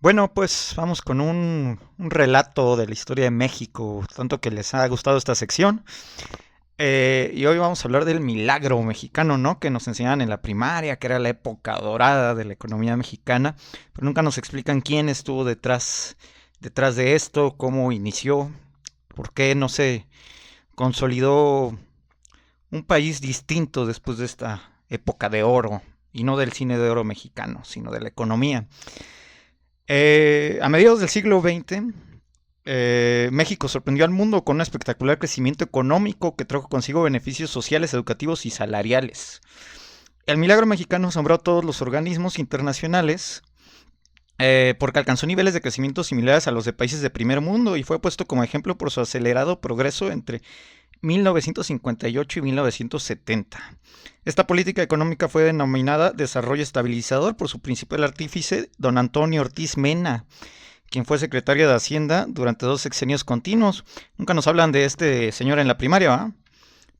Bueno, pues vamos con un relato de la historia de México, tanto que les ha gustado esta sección. Y hoy vamos a hablar del milagro mexicano, ¿no? Que nos enseñaban en la primaria, que era la época dorada de la economía mexicana, pero nunca nos explican quién estuvo detrás de esto, cómo inició, por qué no se consolidó un país distinto después de esta época de oro, y no del cine de oro mexicano, sino de la economía. A mediados del siglo XX, México sorprendió al mundo con un espectacular crecimiento económico que trajo consigo beneficios sociales, educativos y salariales. El milagro mexicano asombró a todos los organismos internacionales porque alcanzó niveles de crecimiento similares a los de países de primer mundo y fue puesto como ejemplo por su acelerado progreso entre 1958 y 1970. Esta política económica fue denominada desarrollo estabilizador por su principal artífice, don Antonio Ortiz Mena, quien fue secretario de Hacienda durante 2 sexenios continuos. Nunca nos hablan de este señor en la primaria, ¿va?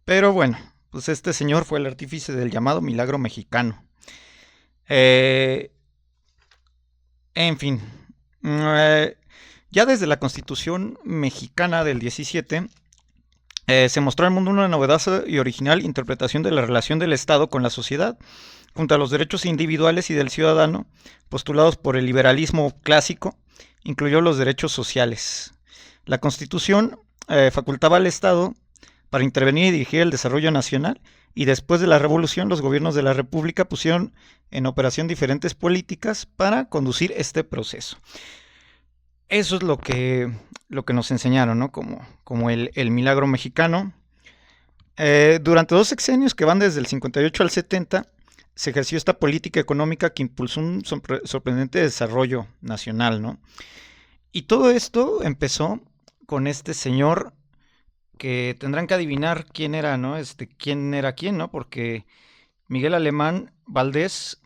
Pero bueno, pues este señor fue el artífice del llamado milagro mexicano. Eh, en fin, eh, ya desde la Constitución mexicana del 17 se mostró al mundo una novedosa y original interpretación de la relación del Estado con la sociedad, junto a los derechos individuales y del ciudadano, postulados por el liberalismo clásico, incluyó los derechos sociales. La Constitución facultaba al Estado para intervenir y dirigir el desarrollo nacional, y después de la Revolución los gobiernos de la República pusieron en operación diferentes políticas para conducir este proceso. Eso es lo que nos enseñaron, ¿no? Como el milagro mexicano. Durante 2 sexenios que van desde el 58 al 70, se ejerció esta política económica que impulsó un sorprendente desarrollo nacional, ¿no? Y todo esto empezó con este señor que tendrán que adivinar quién era, ¿no? Quién era quién, ¿no? Porque Miguel Alemán Valdés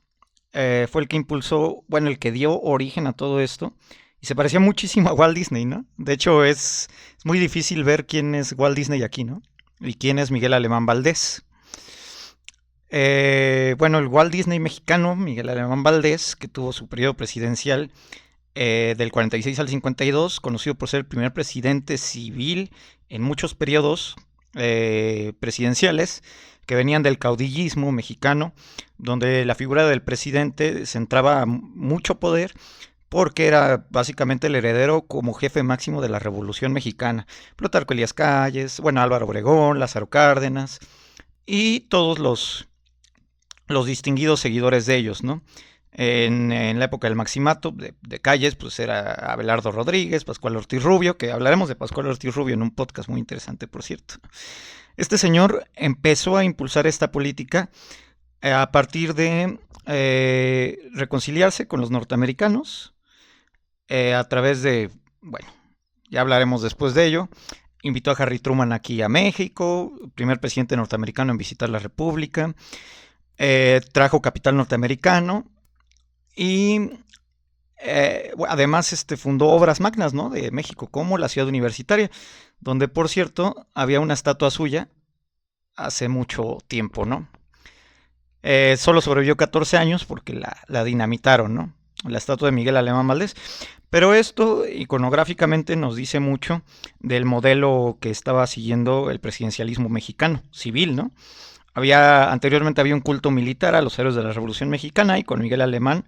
fue el que impulsó, bueno, el que dio origen a todo esto. Y se parecía muchísimo a Walt Disney, ¿no? De hecho, es muy difícil ver quién es Walt Disney aquí, ¿no? Y quién es Miguel Alemán Valdés. Bueno, el Walt Disney mexicano, Miguel Alemán Valdés, que tuvo su periodo presidencial del 46 al 52, conocido por ser el primer presidente civil en muchos periodos presidenciales que venían del caudillismo mexicano, donde la figura del presidente centraba mucho poder porque era básicamente el heredero como jefe máximo de la Revolución Mexicana. Plutarco Elías Calles, bueno, Álvaro Obregón, Lázaro Cárdenas y todos los distinguidos seguidores de ellos, ¿no? En la época del Maximato de Calles, pues era Abelardo Rodríguez, Pascual Ortiz Rubio, que hablaremos de Pascual Ortiz Rubio en un podcast muy interesante, por cierto. Este señor empezó a impulsar esta política a partir de reconciliarse con los norteamericanos a través de, bueno, ya hablaremos después de ello. Invitó a Harry Truman aquí a México, primer presidente norteamericano en visitar la República. Trajo capital norteamericano y además fundó obras magnas, ¿no? De México, como la Ciudad Universitaria, donde por cierto había una estatua suya hace mucho tiempo, ¿no? Solo sobrevivió 14 años porque la dinamitaron, ¿no? La estatua de Miguel Alemán Valdés. Pero esto iconográficamente nos dice mucho del modelo que estaba siguiendo el presidencialismo mexicano, civil, ¿no? Anteriormente había un culto militar a los héroes de la Revolución Mexicana y con Miguel Alemán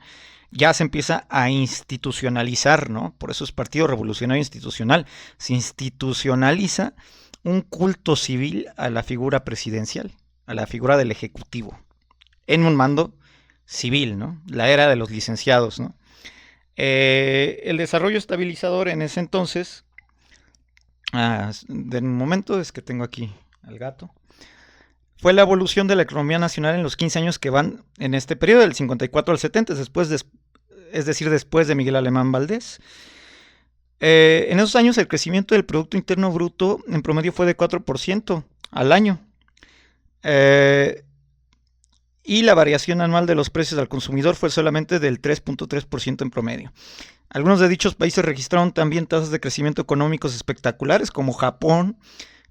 ya se empieza a institucionalizar, ¿no? Por eso es Partido Revolucionario Institucional. Se institucionaliza un culto civil a la figura presidencial, a la figura del Ejecutivo, en un mando civil, ¿no? La era de los licenciados, ¿no? El desarrollo estabilizador en ese entonces, de momento es que tengo aquí al gato, fue la evolución de la economía nacional en los 15 años que van en este periodo, del 54 al 70, es decir, después de Miguel Alemán Valdés. En esos años el crecimiento del Producto Interno Bruto en promedio fue de 4% al año. Y la variación anual de los precios al consumidor fue solamente del 3.3% en promedio. Algunos de dichos países registraron también tasas de crecimiento económicos espectaculares, como Japón,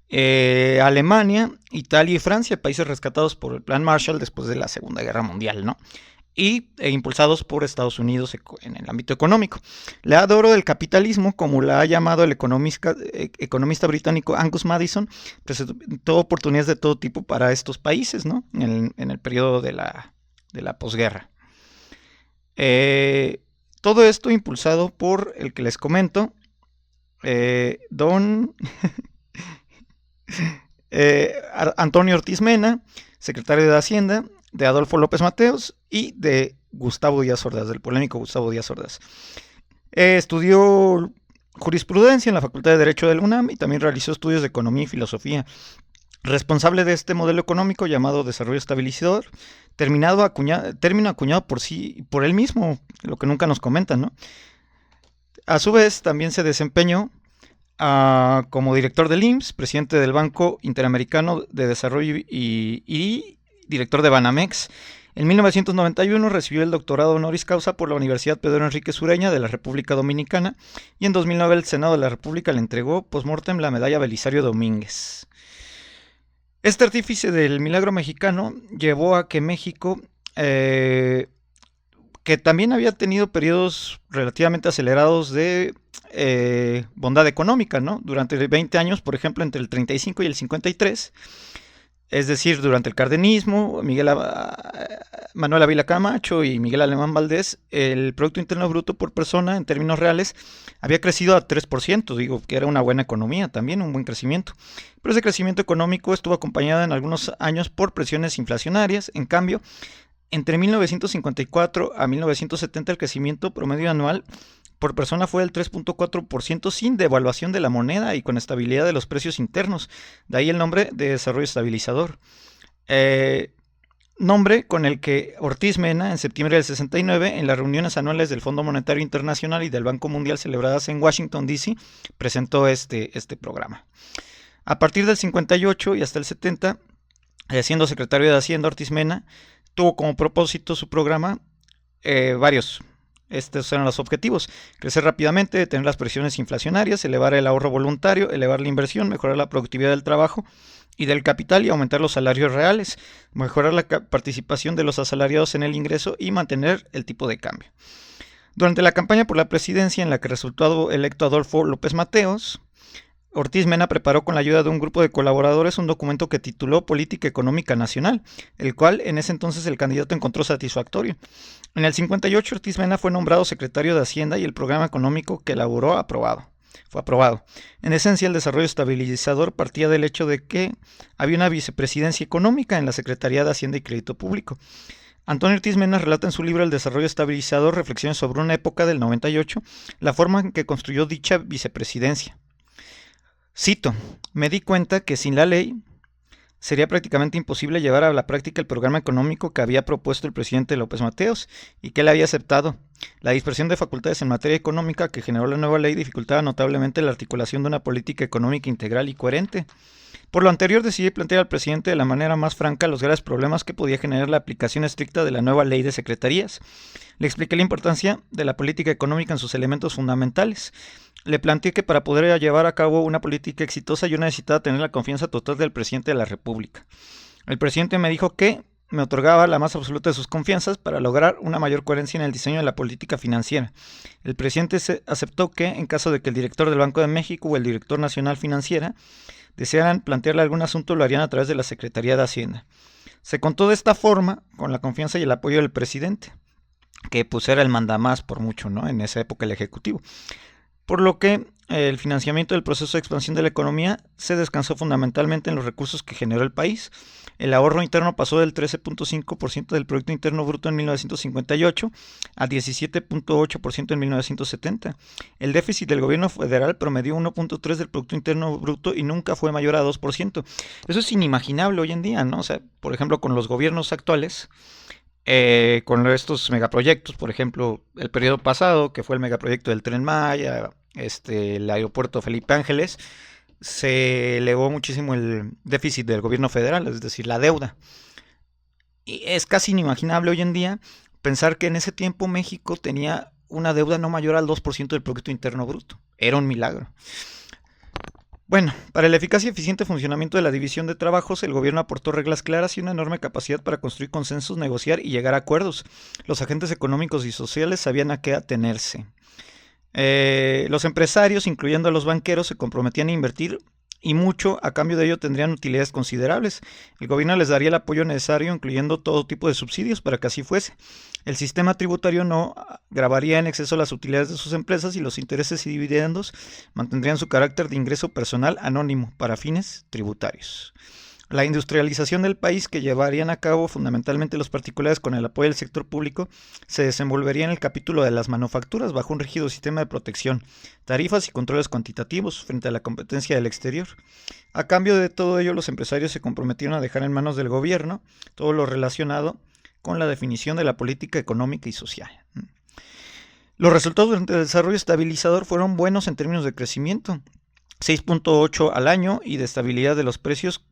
Alemania, Italia y Francia, países rescatados por el Plan Marshall después de la Segunda Guerra Mundial, ¿no? e impulsados por Estados Unidos en el ámbito económico. La edad de oro del capitalismo, como la ha llamado el economista británico Angus Maddison, presentó oportunidades de todo tipo para estos países, ¿no? En el periodo de la posguerra. Todo esto impulsado por el que les comento, don Antonio Ortiz Mena, secretario de Hacienda, de Adolfo López Mateos y de Gustavo Díaz Ordaz, del polémico Gustavo Díaz Ordaz. Estudió jurisprudencia en la Facultad de Derecho de la UNAM y también realizó estudios de economía y filosofía. Responsable de este modelo económico llamado desarrollo estabilizador, término acuñado por él mismo, lo que nunca nos comentan, ¿no? A su vez, también se desempeñó como director del IMSS, presidente del Banco Interamericano de Desarrollo y director de Banamex. En 1991 recibió el doctorado honoris causa por la Universidad Pedro Enrique Sureña de la República Dominicana y en 2009 el Senado de la República le entregó post-mortem la medalla Belisario Domínguez. Este artífice del milagro mexicano llevó a que México, que también había tenido periodos relativamente acelerados de bondad económica, ¿no? Durante 20 años, por ejemplo, entre el 35 y el 53, es decir, durante el cardenismo, Manuel Ávila Camacho y Miguel Alemán Valdés, el Producto Interno Bruto por persona, en términos reales, había crecido a 3%, digo que era una buena economía también, un buen crecimiento. Pero ese crecimiento económico estuvo acompañado en algunos años por presiones inflacionarias. En cambio, entre 1954 a 1970 el crecimiento promedio anual por persona fue del 3.4% sin devaluación de la moneda y con estabilidad de los precios internos. De ahí el nombre de desarrollo estabilizador. Nombre con el que Ortiz Mena, en septiembre del 69, en las reuniones anuales del Fondo Monetario Internacional y del Banco Mundial celebradas en Washington, D.C., presentó este programa. A partir del 58 y hasta el 70, siendo secretario de Hacienda, Ortiz Mena tuvo como propósito su programa varios. Estos eran los objetivos: crecer rápidamente, detener las presiones inflacionarias, elevar el ahorro voluntario, elevar la inversión, mejorar la productividad del trabajo y del capital y aumentar los salarios reales, mejorar la participación de los asalariados en el ingreso y mantener el tipo de cambio. Durante la campaña por la presidencia en la que resultó electo Adolfo López Mateos, Ortiz Mena preparó con la ayuda de un grupo de colaboradores un documento que tituló Política Económica Nacional, el cual en ese entonces el candidato encontró satisfactorio. En el 58 Ortiz Mena fue nombrado secretario de Hacienda y el programa económico que elaboró fue aprobado. En esencia, el desarrollo estabilizador partía del hecho de que había una vicepresidencia económica en la Secretaría de Hacienda y Crédito Público. Antonio Ortiz Mena relata en su libro El desarrollo estabilizador, reflexiones sobre una época del 98, la forma en que construyó dicha vicepresidencia. Cito: me di cuenta que sin la ley sería prácticamente imposible llevar a la práctica el programa económico que había propuesto el presidente López Mateos y que él había aceptado. La dispersión de facultades en materia económica que generó la nueva ley dificultaba notablemente la articulación de una política económica integral y coherente. Por lo anterior, decidí plantear al presidente de la manera más franca los graves problemas que podía generar la aplicación estricta de la nueva ley de secretarías. Le expliqué la importancia de la política económica en sus elementos fundamentales. Le planteé que para poder llevar a cabo una política exitosa yo necesitaba tener la confianza total del presidente de la República. El presidente me dijo que me otorgaba la más absoluta de sus confianzas para lograr una mayor coherencia en el diseño de la política financiera. El presidente aceptó que, en caso de que el director del Banco de México o el director nacional financiera desearan plantearle algún asunto, lo harían a través de la Secretaría de Hacienda. Se contó de esta forma con la confianza y el apoyo del presidente, que pues era el mandamás por mucho, ¿no? En esa época el Ejecutivo. Por lo que el financiamiento del proceso de expansión de la economía se descansó fundamentalmente en los recursos que generó el país. El ahorro interno pasó del 13.5% del Producto Interno Bruto en 1958 a 17.8% en 1970. El déficit del gobierno federal promedió 1.3% del Producto Interno Bruto y nunca fue mayor a 2%. Eso es inimaginable hoy en día, ¿no? O sea, por ejemplo, con los gobiernos actuales, con estos megaproyectos, por ejemplo, el periodo pasado, que fue el megaproyecto del Tren Maya, el aeropuerto Felipe Ángeles, se elevó muchísimo el déficit del gobierno federal, es decir, la deuda. Y es casi inimaginable hoy en día pensar que en ese tiempo México tenía una deuda no mayor al 2% del Producto Interno Bruto. Era un milagro. Bueno, para el eficaz y eficiente funcionamiento de la división de trabajos, el gobierno aportó reglas claras y una enorme capacidad para construir consensos, negociar y llegar a acuerdos. Los agentes económicos y sociales sabían a qué atenerse. Los empresarios, incluyendo a los banqueros, se comprometían a invertir y mucho, a cambio de ello tendrían utilidades considerables. El gobierno les daría el apoyo necesario, incluyendo todo tipo de subsidios, para que así fuese. El sistema tributario no gravaría en exceso las utilidades de sus empresas y los intereses y dividendos mantendrían su carácter de ingreso personal anónimo para fines tributarios. La industrialización del país, que llevarían a cabo fundamentalmente los particulares con el apoyo del sector público, se desenvolvería en el capítulo de las manufacturas bajo un rígido sistema de protección, tarifas y controles cuantitativos frente a la competencia del exterior. A cambio de todo ello, los empresarios se comprometieron a dejar en manos del gobierno todo lo relacionado con la definición de la política económica y social. Los resultados durante el desarrollo estabilizador fueron buenos en términos de crecimiento, 6.8 al año, y de estabilidad de los precios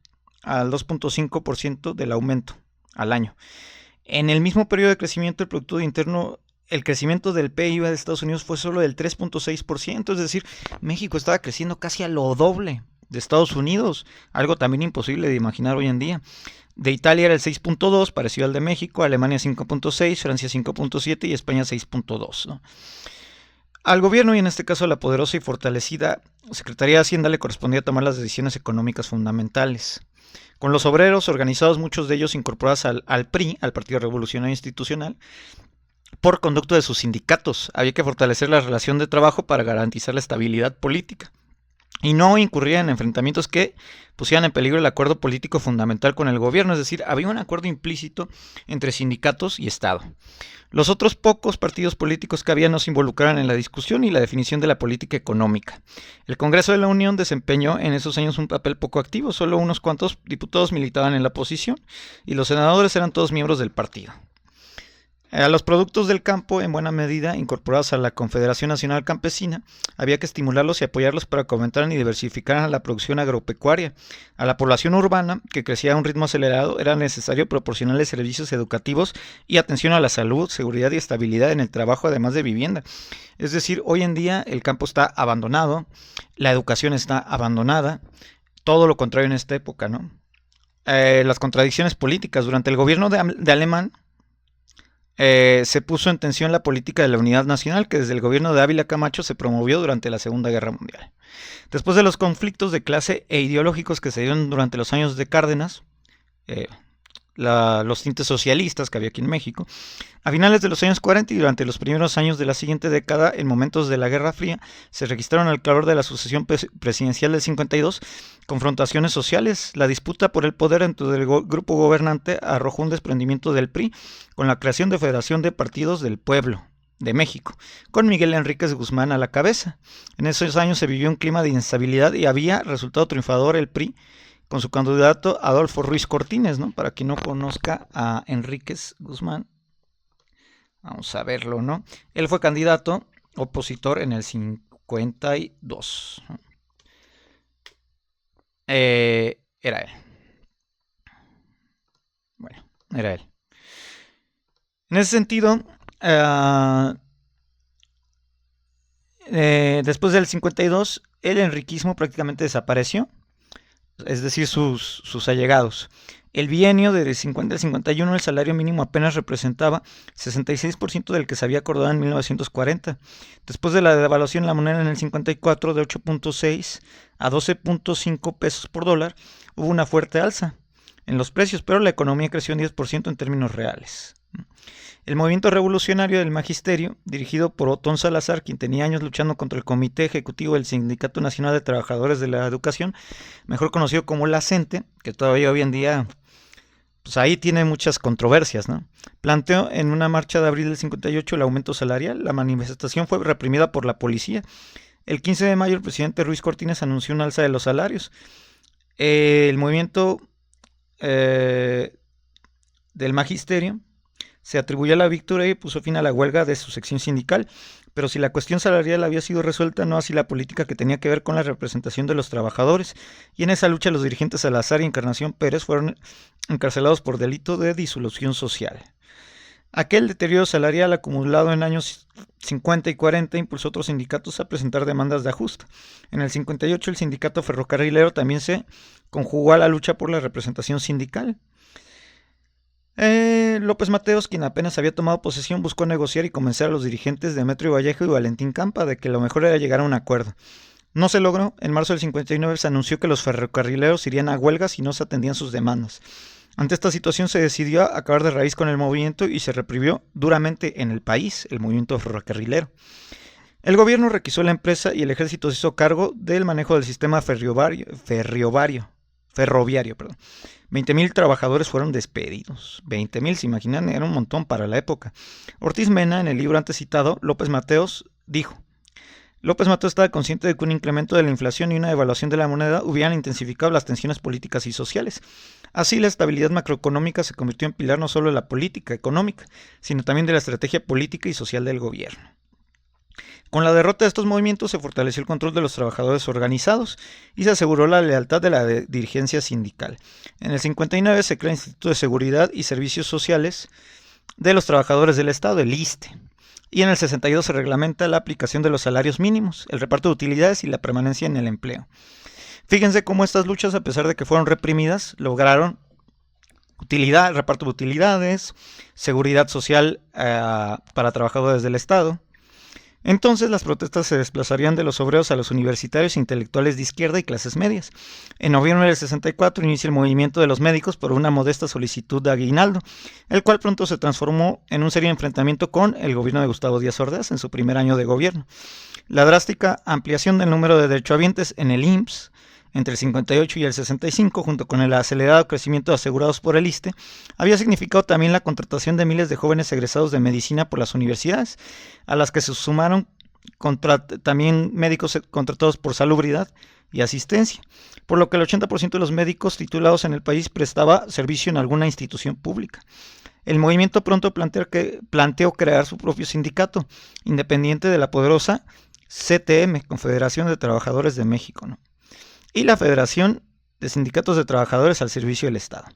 al 2.5% del aumento al año. En el mismo periodo de crecimiento del Producto Interno, el crecimiento del PIB de Estados Unidos fue solo del 3.6%, es decir, México estaba creciendo casi a lo doble de Estados Unidos, algo también imposible de imaginar hoy en día. De Italia era el 6.2, parecido al de México, Alemania 5.6, Francia 5.7 y España 6.2, ¿no? Al gobierno, y en este caso a la poderosa y fortalecida Secretaría de Hacienda, le correspondía tomar las decisiones económicas fundamentales. Con los obreros organizados, muchos de ellos incorporados al PRI, al Partido Revolucionario Institucional, por conducto de sus sindicatos. Había que fortalecer la relación de trabajo para garantizar la estabilidad política y no incurría en enfrentamientos que pusieran en peligro el acuerdo político fundamental con el gobierno, es decir, había un acuerdo implícito entre sindicatos y Estado. Los otros pocos partidos políticos que había no se involucraron en la discusión y la definición de la política económica. El Congreso de la Unión desempeñó en esos años un papel poco activo, solo unos cuantos diputados militaban en la oposición y los senadores eran todos miembros del partido. A los productos del campo, en buena medida incorporados a la Confederación Nacional Campesina, había que estimularlos y apoyarlos para que aumentaran y diversificaran la producción agropecuaria. A la población urbana, que crecía a un ritmo acelerado, era necesario proporcionarles servicios educativos y atención a la salud, seguridad y estabilidad en el trabajo, además de vivienda. Es decir, hoy en día el campo está abandonado, la educación está abandonada, todo lo contrario en esta época, ¿no? Las contradicciones políticas. Durante el gobierno de Alemán, se puso en tensión la política de la unidad nacional, que desde el gobierno de Ávila Camacho se promovió durante la Segunda Guerra Mundial. Después de los conflictos de clase e ideológicos que se dieron durante los años de Cárdenas, los tintes socialistas que había aquí en México, a finales de los años 40 y durante los primeros años de la siguiente década, en momentos de la Guerra Fría, se registraron al calor de la sucesión presidencial del 52 confrontaciones sociales. La disputa por el poder dentro del grupo gobernante arrojó un desprendimiento del PRI con la creación de Federación de Partidos del Pueblo de México, con Miguel Enríquez Guzmán a la cabeza. En esos años se vivió un clima de inestabilidad y había resultado triunfador el PRI con su candidato Adolfo Ruiz Cortines, ¿no? Para quien no conozca a Enríquez Guzmán, vamos a verlo, ¿no? Él fue candidato opositor en el 52. Era él. Bueno, era él. En ese sentido, después del 52, el enriquismo prácticamente desapareció, es decir, sus allegados. El bienio de 50 al 51, el salario mínimo apenas representaba 66% del que se había acordado en 1940. Después de la devaluación de la moneda en el 54 de 8.6 a 12.5 pesos por dólar, hubo una fuerte alza en los precios, pero la economía creció en 10% en términos reales. El movimiento revolucionario del magisterio, dirigido por Otón Salazar, quien tenía años luchando contra el Comité Ejecutivo del Sindicato Nacional de Trabajadores de la Educación, mejor conocido como la CENTE, que todavía hoy en día, pues ahí tiene muchas controversias, ¿no? Planteó en una marcha de abril del 58 el aumento salarial. La manifestación fue reprimida por la policía. El 15 de mayo el presidente Ruiz Cortines anunció un alza de los salarios. El movimiento del magisterio se atribuyó la victoria y puso fin a la huelga de su sección sindical, pero si la cuestión salarial había sido resuelta, no así la política que tenía que ver con la representación de los trabajadores, y en esa lucha los dirigentes Salazar y Encarnación Pérez fueron encarcelados por delito de disolución social. Aquel deterioro salarial acumulado en años 50 y 40 impulsó a otros sindicatos a presentar demandas de ajuste. En el 58 el sindicato ferrocarrilero también se conjugó a la lucha por la representación sindical. López Mateos, quien apenas había tomado posesión, buscó negociar y convencer a los dirigentes de Metro y Vallejo y Valentín Campa de que lo mejor era llegar a un acuerdo. No se logró. En marzo del 59 se anunció que los ferrocarrileros irían a huelga si no se atendían sus demandas. Ante esta situación se decidió acabar de raíz con el movimiento y se reprimió duramente en el país el movimiento ferrocarrilero. El gobierno requisó la empresa y el ejército se hizo cargo del manejo del sistema ferroviario. 20.000 trabajadores fueron despedidos. 20.000, se imaginan, era un montón para la época. Ortiz Mena, en el libro antes citado, López Mateos, dijo: López Mateos estaba consciente de que un incremento de la inflación y una devaluación de la moneda hubieran intensificado las tensiones políticas y sociales. Así, la estabilidad macroeconómica se convirtió en pilar no solo de la política económica, sino también de la estrategia política y social del gobierno. Con la derrota de estos movimientos se fortaleció el control de los trabajadores organizados y se aseguró la lealtad de la dirigencia sindical. En el 59 se crea el Instituto de Seguridad y Servicios Sociales de los Trabajadores del Estado, el ISSSTE. Y en el 62 se reglamenta la aplicación de los salarios mínimos, el reparto de utilidades y la permanencia en el empleo. Fíjense cómo estas luchas, a pesar de que fueron reprimidas, lograron reparto de utilidades, seguridad social para trabajadores del Estado. Entonces las protestas se desplazarían de los obreros a los universitarios, intelectuales de izquierda y clases medias. En noviembre del 64 inicia el movimiento de los médicos por una modesta solicitud de aguinaldo, el cual pronto se transformó en un serio enfrentamiento con el gobierno de Gustavo Díaz Ordaz en su primer año de gobierno. La drástica ampliación del número de derechohabientes en el IMSS entre el 58 y el 65, junto con el acelerado crecimiento de asegurados por el ISSSTE, había significado también la contratación de miles de jóvenes egresados de medicina por las universidades, a las que se sumaron también médicos contratados por salubridad y asistencia, por lo que el 80% de los médicos titulados en el país prestaba servicio en alguna institución pública. El movimiento pronto planteó crear su propio sindicato, independiente de la poderosa CTM, Confederación de Trabajadores de México, ¿no?, y la Federación de Sindicatos de Trabajadores al Servicio del Estado.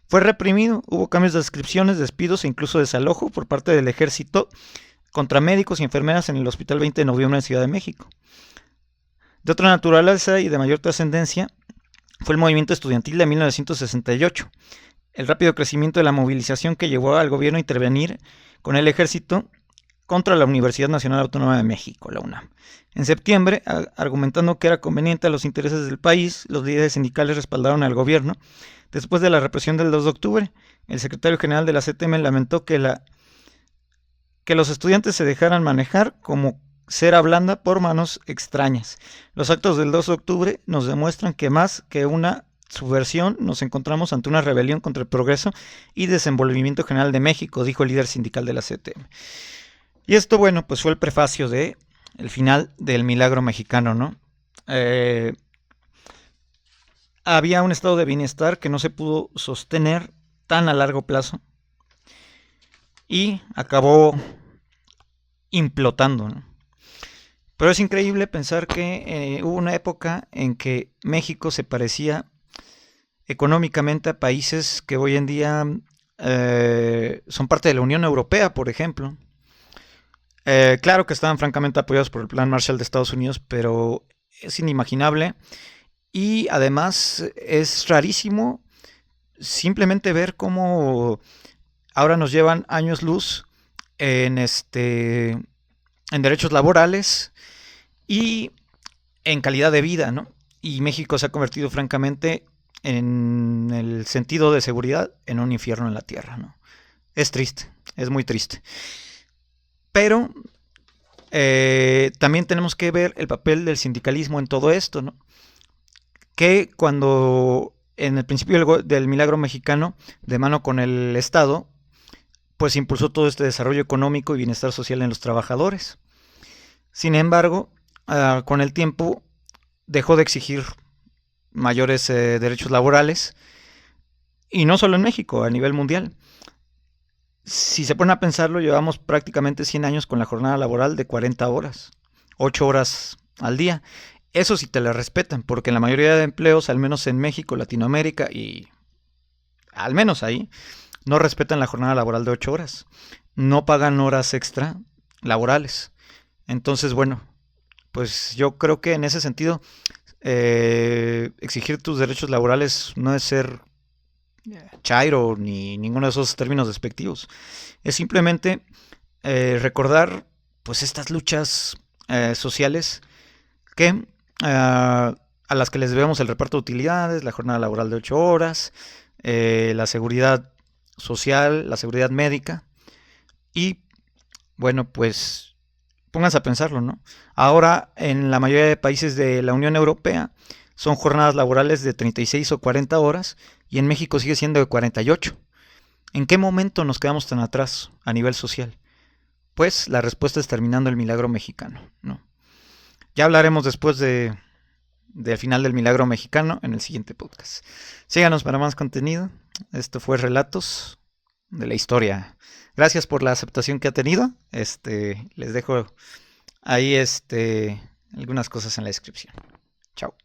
Fue reprimido, hubo cambios de adscripciones, despidos e incluso desalojo por parte del ejército contra médicos y enfermeras en el Hospital 20 de Noviembre en Ciudad de México. De otra naturaleza y de mayor trascendencia fue el movimiento estudiantil de 1968, el rápido crecimiento de la movilización que llevó al gobierno a intervenir con el ejército contra la Universidad Nacional Autónoma de México, la UNAM. En septiembre, argumentando que era conveniente a los intereses del país, los líderes sindicales respaldaron al gobierno. Después de la represión del 2 de octubre, el secretario general de la CTM lamentó que los estudiantes se dejaran manejar como cera blanda por manos extrañas. Los actos del 2 de octubre nos demuestran que más que una subversión nos encontramos ante una rebelión contra el progreso y desenvolvimiento general de México, dijo el líder sindical de la CTM. Y esto, bueno, pues fue el prefacio de el final del milagro mexicano, ¿no? Había un estado de bienestar que no se pudo sostener tan a largo plazo y acabó implotando, ¿no? Pero es increíble pensar que hubo una época en que México se parecía económicamente a países que hoy en día son parte de la Unión Europea, por ejemplo. Claro que estaban francamente apoyados por el Plan Marshall de Estados Unidos, pero es inimaginable y además es rarísimo simplemente ver cómo ahora nos llevan años luz en derechos laborales y en calidad de vida, ¿no? Y México se ha convertido francamente en el sentido de seguridad en un infierno en la tierra, ¿no? Es triste, es muy triste. Pero también tenemos que ver el papel del sindicalismo en todo esto, ¿no? Que cuando en el principio del milagro mexicano, de mano con el Estado, pues impulsó todo este desarrollo económico y bienestar social en los trabajadores. Sin embargo, con el tiempo dejó de exigir mayores derechos laborales, y no solo en México, a nivel mundial. Si se ponen a pensarlo, llevamos prácticamente 100 años con la jornada laboral de 40 horas, 8 horas al día. Eso sí te la respetan, porque en la mayoría de empleos, al menos en México, Latinoamérica y al menos ahí, no respetan la jornada laboral de 8 horas, no pagan horas extra laborales. Entonces, bueno, pues yo creo que en ese sentido, exigir tus derechos laborales no es ser chairo ni ninguno de esos términos despectivos. Es simplemente recordar pues estas luchas sociales que a las que les debemos el reparto de utilidades, la jornada laboral de 8 horas, la seguridad social, la seguridad médica y bueno, pues pónganse a pensarlo, ¿no? Ahora en la mayoría de países de la Unión Europea son jornadas laborales de 36 o 40 horas y en México sigue siendo de 48. ¿En qué momento nos quedamos tan atrás a nivel social? Pues la respuesta es terminando el milagro mexicano, ¿no? Ya hablaremos después del final del milagro mexicano en el siguiente podcast. Síganos para más contenido. Esto fue Relatos de la Historia. Gracias por la aceptación que ha tenido. Les dejo ahí algunas cosas en la descripción. Chao.